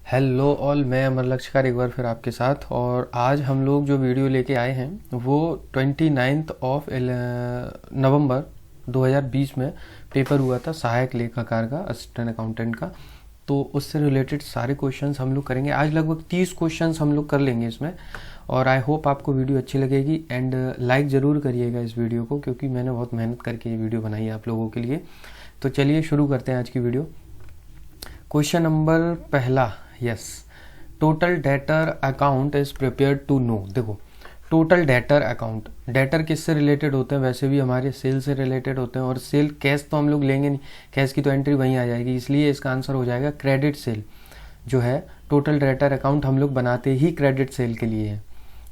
Hello all, मैं अमर लक्ष्यकार एक बार फिर आपके साथ। और आज हम लोग जो वीडियो लेके आए हैं वो 29 ऑफ नवंबर 2020 में पेपर हुआ था सहायक लेखाकार का, असिस्टेंट अकाउंटेंट का। तो उससे रिलेटेड सारे क्वेश्चंस हम लोग करेंगे आज। लगभग 30 क्वेश्चंस हम लोग कर लेंगे इसमें। और आई होप आपको वीडियो अच्छी लगेगी एंड लाइक ज़रूर करिएगा इस वीडियो को, क्योंकि मैंने बहुत मेहनत करके ये वीडियो बनाई है आप लोगों के लिए। तो चलिए शुरू करते हैं आज की वीडियो। क्वेश्चन नंबर पहला, yes, total debtor account is prepared to know. देखो, टोटल डेटर अकाउंट, डेटर किससे रिलेटेड होते हैं? वैसे भी हमारे सेल से रिलेटेड होते हैं। और सेल कैश तो हम लोग लेंगे नहीं, कैश की तो एंट्री वहीं आ जाएगी, इसलिए इसका आंसर हो जाएगा क्रेडिट सेल। जो है टोटल डेटर अकाउंट हम लोग बनाते ही क्रेडिट सेल के लिए है।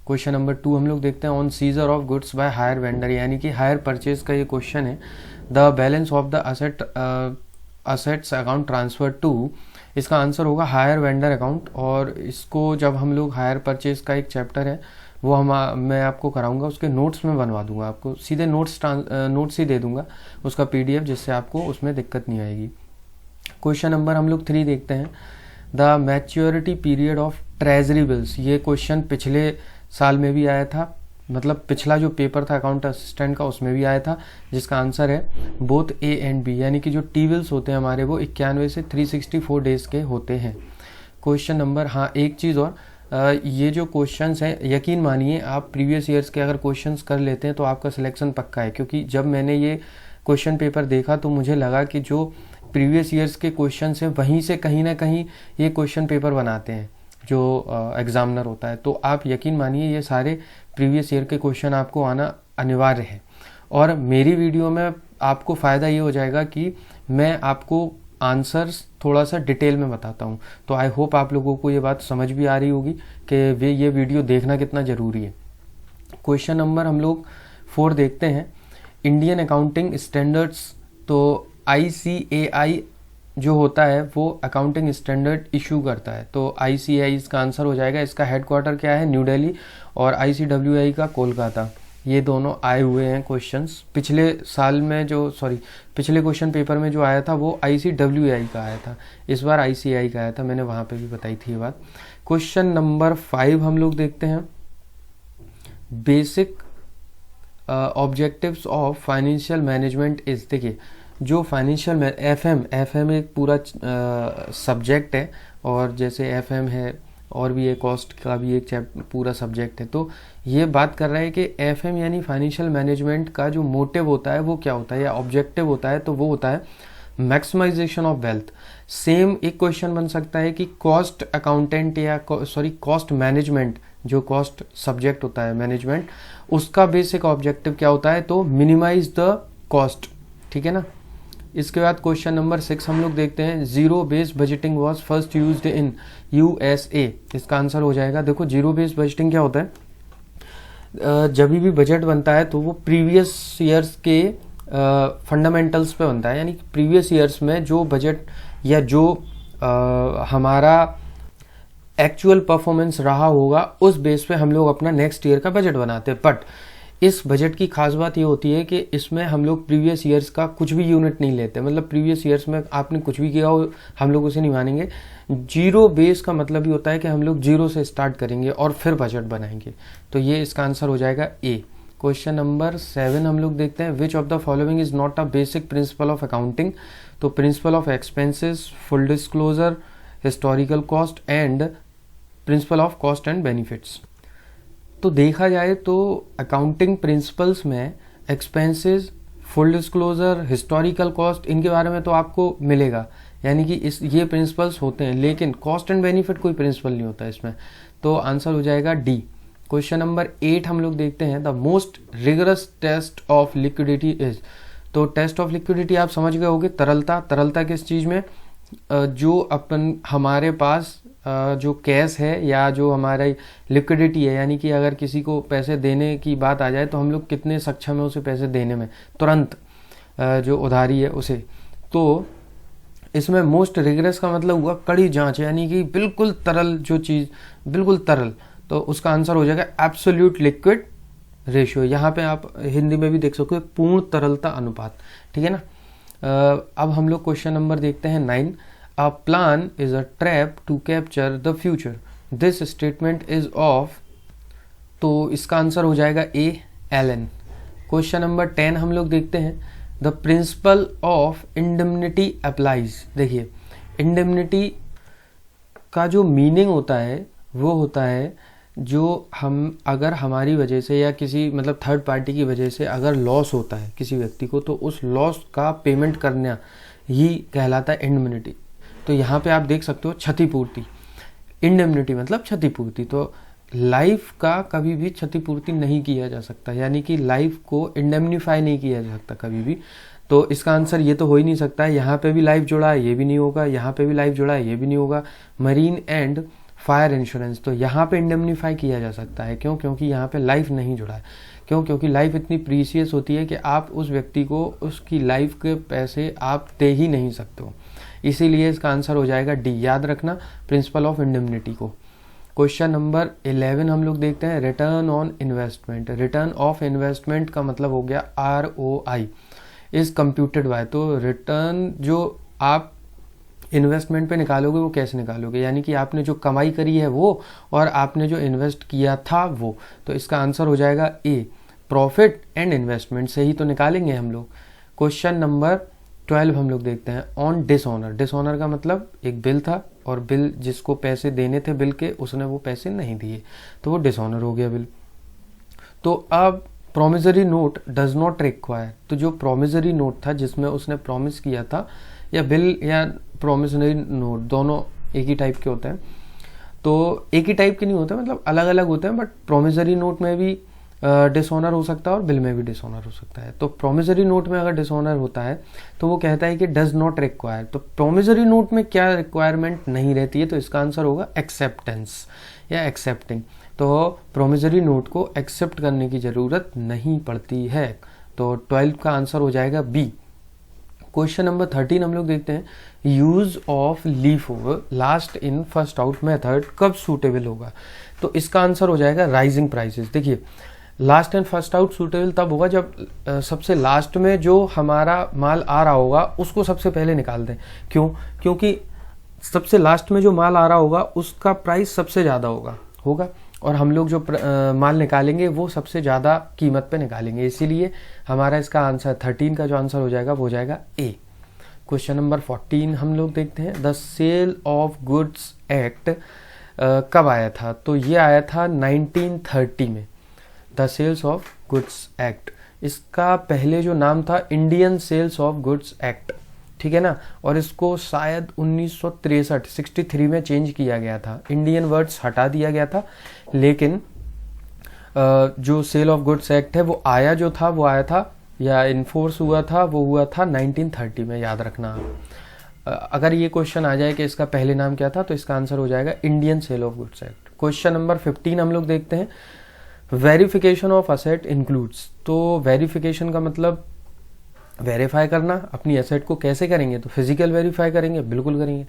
क्वेश्चन नंबर 2 हम लोग देखते हैं, on seizure of goods by hire vendor, यानी कि हायर परचेज का ये क्वेश्चन है। The balance of the assets account transfer to, इसका आंसर होगा हायर वेंडर अकाउंट। और इसको जब हम लोग हायर परचेज का एक चैप्टर है वो मैं आपको कराऊंगा, उसके नोट्स में बनवा दूंगा, आपको सीधे नोट्स ही दे दूंगा उसका PDF, जिससे आपको उसमें दिक्कत नहीं आएगी। क्वेश्चन नंबर हम लोग 3 देखते हैं, the maturity period of treasury bills. ये क्वेश्चन पिछले साल में भी आया था, मतलब पिछला जो पेपर था अकाउंट असिस्टेंट का उसमें भी आया था, जिसका आंसर है बोथ A एंड B, यानी कि जो टी बिल्स होते हैं हमारे वो 91 से 364 डेज के होते हैं। क्वेश्चन नंबर, हाँ एक चीज़ और, ये जो क्वेश्चंस हैं यकीन मानिए आप प्रीवियस ईयर्स के अगर क्वेश्चंस कर लेते हैं तो आपका सिलेक्शन पक्का है। क्योंकि जब मैंने ये क्वेश्चन पेपर देखा तो मुझे लगा कि जो प्रीवियस ईयर्स के क्वेश्चन हैं वहीं से कहीं ना कहीं ये क्वेश्चन पेपर बनाते हैं जो एग्जामिनर होता है। तो आप यकीन मानिए ये सारे प्रीवियस ईयर के क्वेश्चन आपको आना अनिवार्य है। और मेरी वीडियो में आपको फ़ायदा ये हो जाएगा कि मैं आपको आंसर्स थोड़ा सा डिटेल में बताता हूँ। तो आई होप आप लोगों को ये बात समझ भी आ रही होगी कि ये वीडियो देखना कितना ज़रूरी है। क्वेश्चन नंबर हम लोग 4 देखते हैं, इंडियन अकाउंटिंग स्टैंडर्ड्स। तो ICAI जो होता है वो अकाउंटिंग स्टैंडर्ड इशू करता है। तो ICAI इसका आंसर हो जाएगा। इसका हेडक्वार्टर क्या है? न्यू दिल्ली। और ICWI का कोलकाता। ये दोनों आए हुए हैं क्वेश्चंस। पिछले साल में पिछले क्वेश्चन पेपर में जो आया था वो ICWI का आया था, इस बार ICAI का आया था, मैंने वहाँ पे भी बताई थी ये बात। क्वेश्चन नंबर 5 हम लोग देखते हैं, basic objectives of financial management is. देखिए, जो फाइनेंशियल FM एक पूरा सब्जेक्ट है, और जैसे FM है और भी एक कॉस्ट का भी एक पूरा सब्जेक्ट है। तो ये बात कर रहा है कि FM यानी फाइनेंशियल मैनेजमेंट का जो मोटिव होता है वो क्या होता है या ऑब्जेक्टिव होता है, तो वो होता है मैक्सिमाइजेशन ऑफ वेल्थ। सेम एक क्वेश्चन बन सकता है कि कॉस्ट अकाउंटेंट या कॉस्ट मैनेजमेंट, जो कॉस्ट सब्जेक्ट होता है मैनेजमेंट, उसका बेसिक ऑब्जेक्टिव क्या होता है? तो मिनिमाइज द कॉस्ट, ठीक है ना। इसके बाद क्वेश्चन नंबर 6 हम लोग देखते हैं, zero based budgeting was first used in USA। इसका आंसर हो जाएगा, देखो जीरो बेस्ड बजटिंग क्या होता है? जब भी बजट बनता है तो वो प्रीवियस ईयर्स के फंडामेंटल्स पे बनता है, यानी प्रीवियस ईयर्स में जो बजट या जो हमारा एक्चुअल परफॉर्मेंस रहा होगा उस बेस पे हम लोग अपना नेक्स्ट ईयर का बजट बनाते हैं। बट इस बजट की खास बात ये होती है कि इसमें हम लोग प्रीवियस ईयर्स का कुछ भी यूनिट नहीं लेते, मतलब प्रीवियस ईयर्स में आपने कुछ भी किया हो हम लोग उसे नहीं मानेंगे। जीरो बेस का मतलब ये होता है कि हम लोग जीरो से स्टार्ट करेंगे और फिर बजट बनाएंगे। तो ये इसका आंसर हो जाएगा A। क्वेश्चन नंबर 7 हम लोग देखते हैं, which of the following is not a basic principle of accounting. तो principle of expenses, full disclosure, historical cost and principle of cost and benefits. तो देखा जाए तो अकाउंटिंग प्रिंसिपल्स में expenses, full disclosure, historical cost, इनके बारे में तो आपको मिलेगा, यानी कि ये प्रिंसिपल्स होते हैं। लेकिन कॉस्ट एंड बेनिफिट कोई प्रिंसिपल नहीं होता इसमें। तो आंसर हो जाएगा D। क्वेश्चन नंबर 8 हम लोग देखते हैं, the most rigorous test of liquidity is. तो टेस्ट ऑफ लिक्विडिटी आप समझ गए होंगे, तरलता किस चीज़ में? जो हमारे पास जो कैश है या जो हमारी लिक्विडिटी है, यानी कि अगर किसी को पैसे देने की बात आ जाए तो हम लोग कितने सक्षम है उसे पैसे देने में, तुरंत जो उधारी है उसे। तो इसमें मोस्ट रिगरस का मतलब हुआ कड़ी जांच, यानी कि बिल्कुल तरल जो चीज़, बिल्कुल तरल। तो उसका आंसर हो जाएगा एब्सोल्यूट लिक्विड रेशियो। यहाँ पे आप हिंदी में भी देख सकते हो, पूर्ण तरलता अनुपात, ठीक है ना। अब हम लोग क्वेश्चन नंबर देखते हैं 9, a plan is a trap to capture the future, this statement is of, तो इसका आंसर हो जाएगा ए, एलन। क्वेश्चन नंबर 10 हम लोग देखते हैं, the principle of indemnity applies. देखिए, इंडेमनिटी का जो मीनिंग होता है वो होता है जो हम अगर हमारी वजह से या किसी मतलब थर्ड पार्टी की वजह से अगर लॉस होता है किसी व्यक्ति को, तो उस लॉस का पेमेंट करना ही कहलाता है इंडेमनिटी। तो यहाँ पे आप देख सकते हो क्षतिपूर्ति, इंडेमनिटी मतलब क्षतिपूर्ति। तो लाइफ का कभी भी क्षतिपूर्ति नहीं किया जा सकता, यानी कि लाइफ को इंडेमनीफाई नहीं किया जा सकता कभी भी। तो इसका आंसर ये तो हो ही नहीं सकता है, यहाँ पे भी लाइफ जुड़ा है ये भी नहीं होगा, यहाँ पे भी लाइफ जुड़ा है ये भी नहीं होगा। मरीन एंड फायर इंश्योरेंस, तो यहाँ पे इंडेमनीफाई किया जा सकता है। क्यों? क्योंकि यहाँ पे लाइफ नहीं जुड़ा है। क्यों? क्योंकि लाइफ इतनी प्रीसियस होती है कि आप उस व्यक्ति को उसकी लाइफ के पैसे आप दे ही नहीं सकते हो, इसीलिए इसका आंसर हो जाएगा डी। याद रखना प्रिंसिपल ऑफ इंडेमनिटी को। क्वेश्चन नंबर 11 हम लोग देखते हैं, return on investment. Return of investment का मतलब हो गया ROI इज कंप्यूटेड बाय। तो रिटर्न जो आप इन्वेस्टमेंट पे निकालोगे वो कैसे निकालोगे, यानी कि आपने जो कमाई करी है वो और आपने जो इन्वेस्ट किया था वो। तो इसका आंसर हो जाएगा ए, प्रॉफिट एंड इन्वेस्टमेंट से ही तो निकालेंगे हम लोग। क्वेश्चन नंबर 12 हम लोग देखते हैं, ऑन डिसऑनर। डिसऑनर का मतलब एक बिल था और बिल जिसको पैसे देने थे बिल के, उसने वो पैसे नहीं दिए, तो वो डिसऑनर हो गया बिल। तो अब promissory note does not require, तो जो प्रोमिसरी नोट था जिसमें उसने प्रॉमिस किया था, या बिल या प्रोमिसरी नोट दोनों एक ही टाइप के होते हैं, तो एक ही टाइप के नहीं होते, मतलब अलग अलग होते हैं, बट प्रोमिसरी नोट में भी डिसऑनर हो सकता है और बिल में भी डिसऑनर हो सकता है। तो प्रोमिसरी नोट में अगर डिसऑनर होता है तो वो कहता है कि डज नॉट रिक्वायर। तो प्रोमिसरी नोट में क्या रिक्वायरमेंट नहीं रहती है, तो इसका आंसर होगा एक्सेप्टेंस या एक्सेप्टिंग। तो प्रोमिसरी नोट को एक्सेप्ट करने की जरूरत नहीं पड़ती है। तो 12 का आंसर हो जाएगा बी। क्वेश्चन नंबर 13 हम लोग देखते हैं, use of leaf over last in first out method कब सूटेबल होगा। तो इसका आंसर हो जाएगा राइजिंग प्राइसेस। देखिए, last and first out suitable तब होगा जब सबसे लास्ट में जो हमारा माल आ रहा होगा उसको सबसे पहले निकाल दें। क्यों? क्योंकि सबसे लास्ट में जो माल आ रहा होगा उसका प्राइस सबसे ज़्यादा होगा और हम लोग जो माल निकालेंगे वो सबसे ज़्यादा कीमत पे निकालेंगे, इसीलिए हमारा इसका आंसर 13 का जो आंसर हो जाएगा वो हो जाएगा ए। क्वेश्चन नंबर 14 हम लोग देखते हैं, the sale of goods act कब आया था। तो ये आया था 1930 में, the sales of goods act. इसका पहले जो नाम था Indian sales of goods act, ठीक है ना, और इसको शायद 1963 में चेंज किया गया था, इंडियन वर्ड्स हटा दिया गया था, लेकिन जो सेल ऑफ गुड्स एक्ट है वो आया था या इन्फोर्स हुआ था, वो हुआ था 1930 में। याद रखना, अगर ये क्वेश्चन आ जाए कि इसका पहले नाम क्या था, तो इसका आंसर हो जाएगा Indian sale of goods act. Question number 15 हम लोग देखते हैं, वेरिफिकेशन ऑफ असेट इंक्लूड्स। तो वेरिफिकेशन का मतलब वेरीफाई करना, अपनी एसेट को कैसे करेंगे, तो फिजिकल वेरीफाई करेंगे, बिल्कुल करेंगे।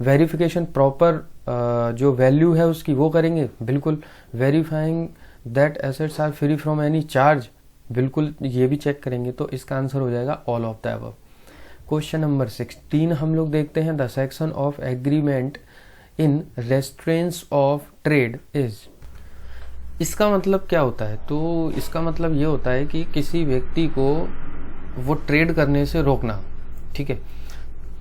वेरिफिकेशन प्रॉपर जो वैल्यू है उसकी वो करेंगे, बिल्कुल। Verifying that assets are free from any charge, बिल्कुल ये भी चेक करेंगे। तो इसका आंसर हो जाएगा all of the above. Question number 16 हम लोग देखते हैं, the section of agreement in restraints of trade is. इसका मतलब क्या होता है, तो इसका मतलब ये होता है कि किसी व्यक्ति को वो ट्रेड करने से रोकना, ठीक है।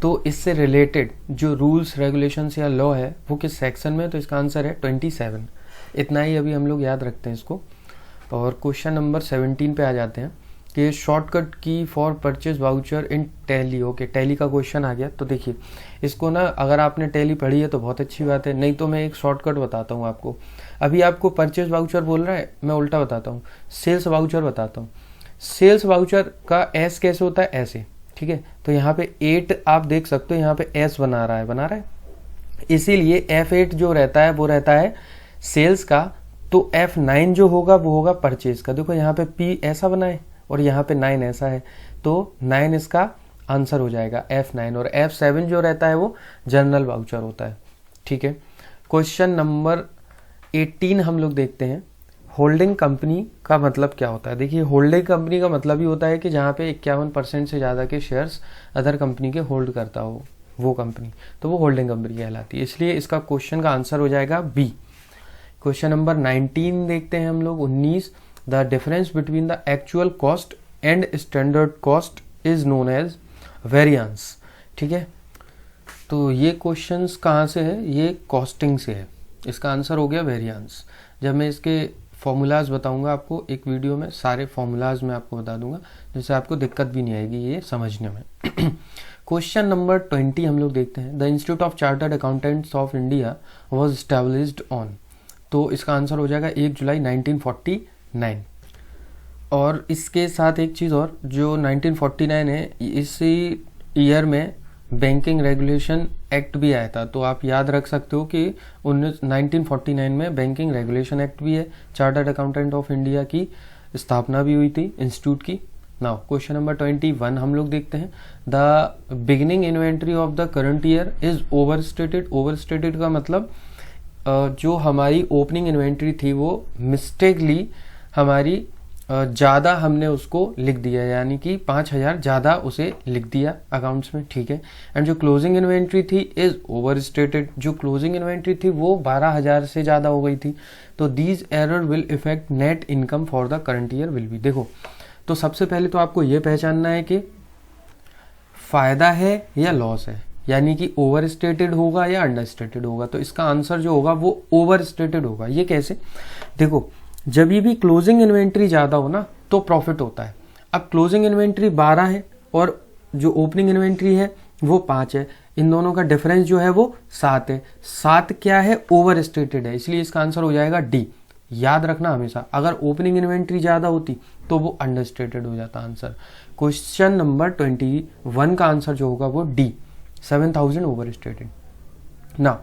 तो इससे रिलेटेड जो रूल्स रेगुलेशंस या लॉ है वो किस सेक्शन में, तो इसका आंसर है 27। इतना ही अभी हम लोग याद रखते हैं इसको। और क्वेश्चन नंबर 17 पे आ जाते हैं कि शॉर्टकट की for purchase voucher in tally. Okay, tally का क्वेश्चन आ गया। तो देखिए, इसको ना अगर आपने टैली पढ़ी है तो बहुत अच्छी बात है, नहीं तो मैं एक शॉर्टकट बताता हूँ आपको। अभी आपको परचेज वाउचर बोल रहा है, मैं उल्टा बताता हूँ, सेल्स वाउचर बताता हूँ। सेल्स वाउचर का एस कैसे होता है, ऐसे, ठीक है। तो यहाँ पे 8 आप देख सकते हो, यहाँ पे एस बना रहा है, इसीलिए F8 जो रहता है वो रहता है सेल्स का, तो F9 जो होगा वो होगा परचेज का। देखो यहाँ पे P ऐसा बना है और यहाँ पे 9 ऐसा है, तो 9 इसका आंसर हो जाएगा F9। और F7 जो रहता है वो जनरल वाउचर होता है, ठीक है। क्वेश्चन नंबर 18 हम लोग देखते हैं, होल्डिंग कंपनी का मतलब क्या होता है। देखिए, होल्डिंग कंपनी का मतलब ही होता है कि जहाँ पे 51% से ज़्यादा के शेयर्स अदर कंपनी के होल्ड करता हो वो कंपनी, तो वो होल्डिंग कंपनी कहलाती है। इसलिए इसका क्वेश्चन का आंसर हो जाएगा बी। क्वेश्चन नंबर 19 देखते हैं हम लोग, 19, the difference between the actual cost and standard cost is known as variance. ठीक है, तो ये क्वेश्चंस कहाँ से है, ये कॉस्टिंग से है। इसका आंसर हो गया वेरिएंस। जब मैं इसके फॉर्मूलाज बताऊंगा आपको एक वीडियो में, सारे फॉर्मूलाज मैं आपको बता दूंगा, जिससे आपको दिक्कत भी नहीं आएगी ये समझने में। क्वेश्चन नंबर 20 हम लोग देखते हैं, the institute of chartered accountants of India was established on. तो इसका आंसर हो जाएगा 1 जुलाई 1949। और इसके साथ एक चीज़ और, जो 1949 है, इसी ईयर में बैंकिंग रेगुलेशन एक्ट भी आया था। तो आप याद रख सकते हो कि 1949 में बैंकिंग रेगुलेशन एक्ट भी है, चार्टर्ड अकाउंटेंट ऑफ इंडिया की स्थापना भी हुई थी इंस्टीट्यूट की। नाउ क्वेश्चन नंबर 21 हम लोग देखते हैं, the beginning inventory of the current year is overstated. Overstated का मतलब जो हमारी ओपनिंग इन्वेंट्री थी वो मिस्टेकली हमारी ज़्यादा हमने उसको लिख दिया, यानी कि 5,000 ज़्यादा उसे लिख दिया अकाउंट्स में। ठीक है, एंड जो क्लोजिंग इन्वेंट्री थी इज ओवर स्टेटेड। जो क्लोजिंग इन्वेंट्री थी वो 12,000 से ज़्यादा हो गई थी। तो these error will effect net income for the current year will be. देखो, तो सबसे पहले तो आपको ये पहचानना है कि फायदा है या लॉस है, यानी कि ओवर स्टेटेड होगा या अंडर स्टेटेड होगा। तो इसका आंसर जो होगा वो ओवर स्टेटेड होगा। ये कैसे, देखो, जब भी क्लोजिंग इन्वेंट्री ज़्यादा हो ना तो प्रॉफिट होता है। अब क्लोजिंग इन्वेंट्री 12 है और जो ओपनिंग इन्वेंट्री है वो 5 है, इन दोनों का डिफरेंस जो है वो 7 है। 7 क्या है, ओवर स्टेटेड है, इसलिए इसका आंसर हो जाएगा डी। याद रखना हमेशा, अगर ओपनिंग इन्वेंट्री ज़्यादा होती तो वो अंडर स्टेटेड हो जाता आंसर। क्वेश्चन नंबर 21 का आंसर जो होगा वो D, 7,000 over stated. Now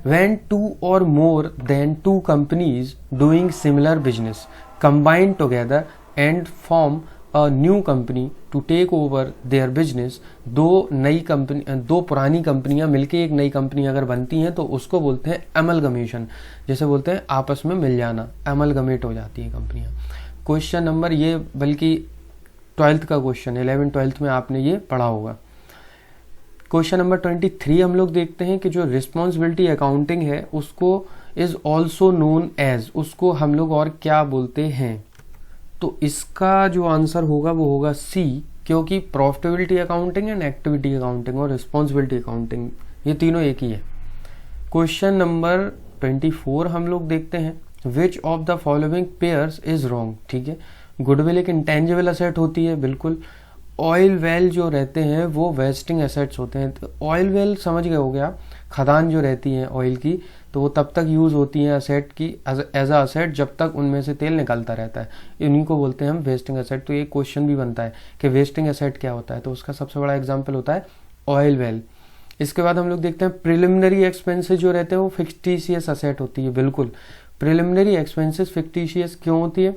when 2 or more than 2 companies doing similar business combine together and form a new company to take over their business, दो पुरानी कंपनियां मिलके एक नई कंपनी अगर बनती हैं तो उसको बोलते हैं एमलगमेशन। जैसे बोलते हैं आपस में मिल जाना, एमलगमेट हो जाती है कंपनियां। क्वेश्चन नंबर, ये बल्कि 12th का क्वेश्चन है, 11th-12th में आपने ये पढ़ा होगा। क्वेश्चन नंबर 23 हम लोग देखते हैं कि जो रिस्पॉन्सिबिलिटी अकाउंटिंग है उसको इज ऑल्सो नोन एज, उसको हम लोग और क्या बोलते हैं। तो इसका जो आंसर होगा वो होगा सी, क्योंकि profitability accounting and activity accounting और रिस्पॉन्सिबिलिटी अकाउंटिंग ये तीनों एक ही है। क्वेश्चन नंबर 24 हम लोग देखते हैं, which of the following pairs is wrong. ठीक है, गुडविल एक इंटेंजिबल असेट होती है, बिल्कुल। ऑयल वेल जो रहते हैं वो वेस्टिंग एसेट्स होते हैं। तो ऑयल वेल समझ गए हो गया, खदान जो रहती हैं ऑयल की, तो वो तब तक यूज़ होती हैं असेट की एज अ असेट जब तक उनमें से तेल निकलता रहता है, इन्हीं को बोलते हैं हम वेस्टिंग एसेट। तो ये क्वेश्चन भी बनता है कि वेस्टिंग एसेट क्या होता है, तो उसका सबसे बड़ा एग्जाम्पल होता है ऑयल वेल। इसके बाद हम लोग देखते हैं प्रिलिमिनरी एक्सपेंसेस जो रहते हैं वो फिक्टिशियस असेट होती है। बिल्कुल, प्रिलिमिनरी एक्सपेंसेस फिक्टिशियस क्यों होती है,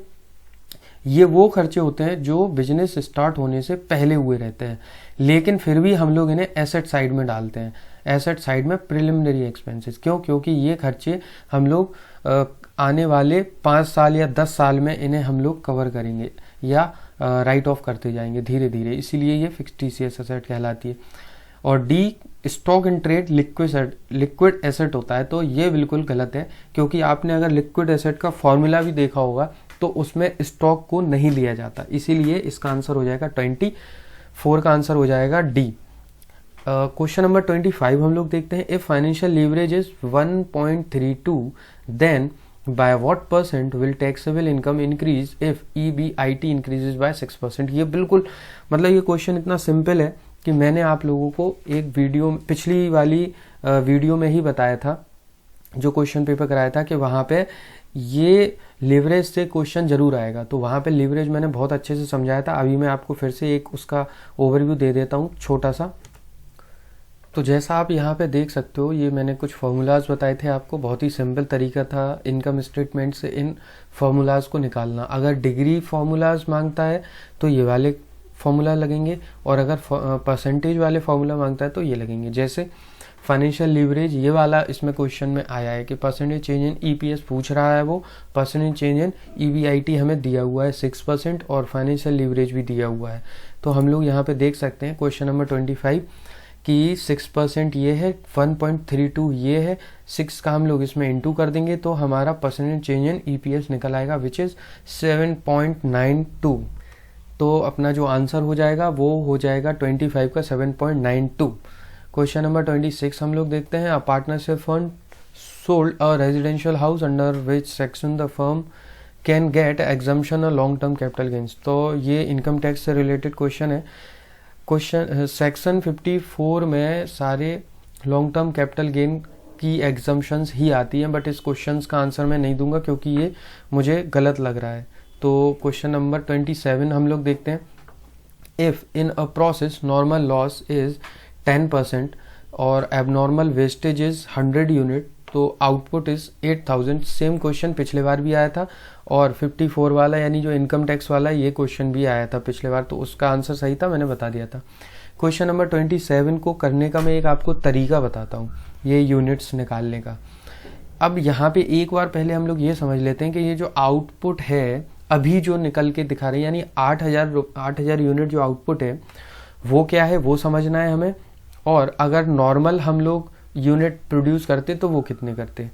ये वो खर्चे होते हैं जो बिजनेस स्टार्ट होने से पहले हुए रहते हैं, लेकिन फिर भी हम लोग इन्हें एसेट साइड में डालते हैं। एसेट साइड में प्रिलिमिनरी एक्सपेंसेस क्यों, क्योंकि ये खर्चे हम लोग आने वाले 5 साल या 10 साल में इन्हें हम लोग कवर करेंगे या राइट ऑफ करते जाएंगे धीरे धीरे, इसीलिए ये फिक्टिशियस एसेट कहलाती है। और D, stock in trade liquid asset होता है। तो ये बिल्कुल गलत है, क्योंकि आपने अगर लिक्विड एसेट का फॉर्मूला भी देखा होगा तो उसमें स्टॉक को नहीं लिया जाता, इसीलिए इसका आंसर हो जाएगा 24 का आंसर हो जाएगा डी। क्वेश्चन नंबर 25 हम लोग देखते हैं, if financial leverage is 1.32 then by what percent will taxable income increase if EBIT increases by 6%। ये बिल्कुल मतलब ये क्वेश्चन इतना सिंपल है कि मैंने आप लोगों को एक वीडियो, पिछली वाली वीडियो में ही बताया था, जो क्वेश्चन पेपर कराया था, कि वहाँ पे ये लीवरेज से क्वेश्चन जरूर आएगा। तो वहाँ पे लीवरेज मैंने बहुत अच्छे से समझाया था। अभी मैं आपको फिर से एक उसका ओवरव्यू दे देता हूँ छोटा सा। तो जैसा आप यहाँ पे देख सकते हो, ये मैंने कुछ फार्मूलाज बताए थे आपको, बहुत ही सिंपल तरीका था इनकम स्टेटमेंट से इन फार्मूलाज को निकालना। अगर डिग्री फार्मूलाज मांगता है तो ये वाले फार्मूला लगेंगे, और अगर परसेंटेज वाले फार्मूला मांगता है तो ये लगेंगे। जैसे फाइनेंशियल लीवरेज ये वाला इसमें क्वेश्चन में आया है कि परसेंटेज चेंज इन EPS पूछ रहा है, वो परसेंटेज चेंज इन EBIT हमें दिया हुआ है 6% और फाइनेंशियल लीवरेज भी दिया हुआ है। तो हम लोग यहाँ पे देख सकते हैं क्वेश्चन नंबर 25 कि 6% ये है, 1.32 ये है, 6 का हम लोग इसमें इंटू कर देंगे तो हमारा परसेंटेज चेंज इन EPS निकल आएगा विच इज़ 7.92। तो अपना जो आंसर हो जाएगा वो हो जाएगा 25 का 7.92। क्वेश्चन नंबर 26 हम लोग देखते हैं। A partnership fund sold a residential house under which section the firm can get exemption a long term capital gains. तो ये इनकम टैक्स से रिलेटेड क्वेश्चन है। क्वेश्चन सेक्शन 54 में सारे लॉन्ग टर्म कैपिटल गेन की एग्जम्पशंस ही आती हैं, बट इस क्वेश्चन का आंसर मैं नहीं दूंगा क्योंकि ये मुझे गलत लग रहा है। तो क्वेश्चन नंबर 27 हम लोग देखते हैं। If in a process normal loss is 10% और एबनॉर्मल वेस्टेज इज 100 यूनिट तो आउटपुट इज 8000। सेम क्वेश्चन पिछले बार भी आया था और 54 वाला यानी जो इनकम टैक्स वाला ये क्वेश्चन भी आया था पिछले बार, तो उसका आंसर सही था, मैंने बता दिया था। क्वेश्चन नंबर 27 को करने का मैं एक आपको तरीका बताता हूँ ये यूनिट्स निकालने का। अब यहाँ पे एक बार पहले हम लोग ये समझ लेते हैं कि ये जो आउटपुट है अभी जो निकल के दिखा रहे हैं यानी 8000 यूनिट जो आउटपुट है वो क्या है वो समझना है हमें। और अगर नॉर्मल हम लोग यूनिट प्रोड्यूस करते तो वो कितने करते,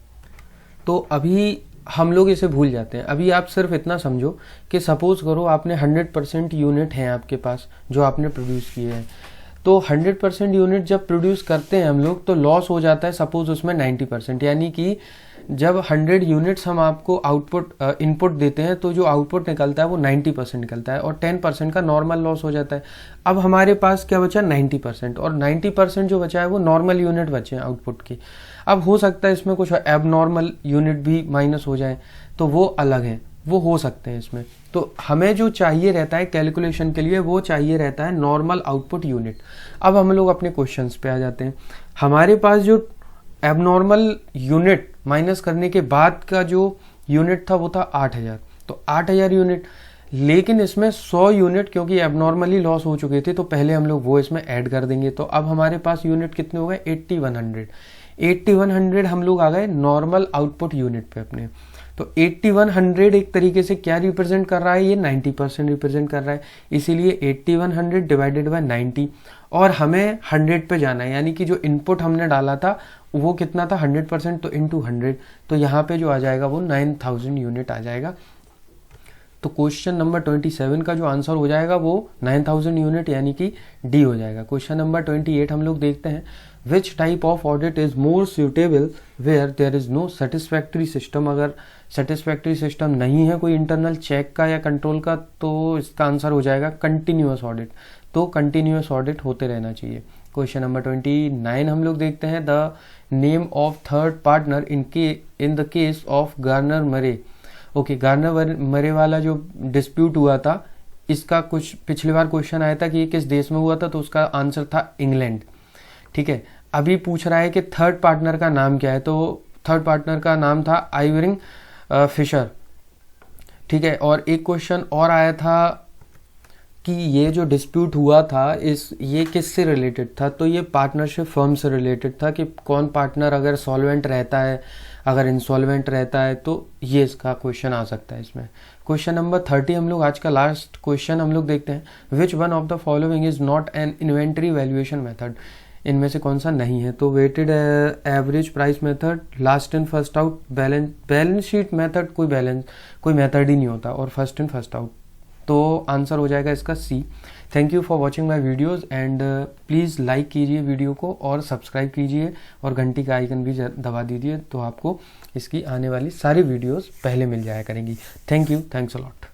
तो अभी हम लोग इसे भूल जाते हैं। अभी आप सिर्फ इतना समझो कि सपोज करो आपने 100% यूनिट हैं आपके पास जो आपने प्रोड्यूस किए हैं, तो 100% यूनिट जब प्रोड्यूस करते हैं हम लोग तो लॉस हो जाता है सपोज उसमें 90%, यानी कि जब 100 यूनिट्स हम आपको आउटपुट इनपुट देते हैं तो जो आउटपुट निकलता है वो 90% निकलता है और 10% का नॉर्मल लॉस हो जाता है। अब हमारे पास क्या बचा 90% और 90% जो बचा है वो नॉर्मल यूनिट बचे हैं आउटपुट की। अब हो सकता है इसमें कुछ एबनॉर्मल यूनिट भी माइनस हो जाए तो वो अलग है, वो हो सकते हैं इसमें। तो हमें जो चाहिए रहता है कैलकुलेशन के लिए वो चाहिए रहता है नॉर्मल आउटपुट यूनिट। अब हम लोग अपने क्वेश्चंस पे आ जाते हैं। हमारे पास जो एबनॉर्मल यूनिट माइनस करने के बाद का जो यूनिट था वो था 8000, तो 8000 यूनिट, लेकिन इसमें 100 यूनिट क्योंकि एबनॉर्मली लॉस हो चुके थे तो पहले हम लोग वो इसमें ऐड कर देंगे। तो अब हमारे पास यूनिट कितने हो गए 8100 हम लोग आ गए नॉर्मल आउटपुट यूनिट पे अपने। तो 8100 एक तरीके से क्या रिप्रेजेंट कर रहा है, ये 90% रिप्रेजेंट कर रहा है, इसीलिए 8100 डिवाइडेड बाय 90 और हमें 100 पे जाना है, यानी कि जो इनपुट हमने डाला था वो कितना था 100%, तो इंटू 100, तो यहाँ पे जो आ जाएगा वो 9000 यूनिट आ जाएगा। तो क्वेश्चन नंबर 27 का जो आंसर हो जाएगा वो 9000 यूनिट यानी कि डी हो जाएगा। क्वेश्चन नंबर 28 हम लोग देखते हैं। Which type of audit is more suitable where there is no satisfactory system. अगर सेटिस्फैक्ट्री सिस्टम नहीं है कोई इंटरनल चेक का या कंट्रोल का तो इसका आंसर हो जाएगा कंटिन्यूअस ऑडिट। तो कंटिन्यूअस ऑडिट होते रहना चाहिए। क्वेश्चन नंबर 29 हम लोग देखते हैं। The name of third partner in the case of Garner मरे। ओके, गार्नर मरे वाला जो डिस्प्यूट हुआ था इसका कुछ पिछली बार क्वेश्चन आया था कि ये किस देश में हुआ था, तो उसका आंसर था इंग्लैंड। ठीक है, अभी पूछ रहा है कि थर्ड पार्टनर का नाम क्या है, तो थर्ड पार्टनर का नाम था आइवरिंग फिशर। ठीक है, और एक क्वेश्चन और आया था कि ये जो डिस्प्यूट हुआ था ये किससे रिलेटेड था, तो ये पार्टनरशिप फर्म से रिलेटेड था कि कौन पार्टनर अगर सॉल्वेंट रहता है अगर इंसॉल्वेंट रहता है, तो ये इसका क्वेश्चन आ सकता है इसमें। क्वेश्चन नंबर 30 हम लोग आज का लास्ट क्वेश्चन हम लोग देखते हैं। Which one of the following is not an inventory valuation method. इनमें से कौन सा नहीं है, तो weighted average price method, last in first out, balance sheet method, कोई मेथड ही नहीं होता, और फर्स्ट इन फर्स्ट आउट। तो आंसर हो जाएगा इसका C. Thank you for watching my videos and please like कीजिए वीडियो को और सब्सक्राइब कीजिए और घंटी का आइकन भी दबा दीजिए, तो आपको इसकी आने वाली सारी वीडियोज़ पहले मिल जाया करेंगी। Thank you, thanks a lot.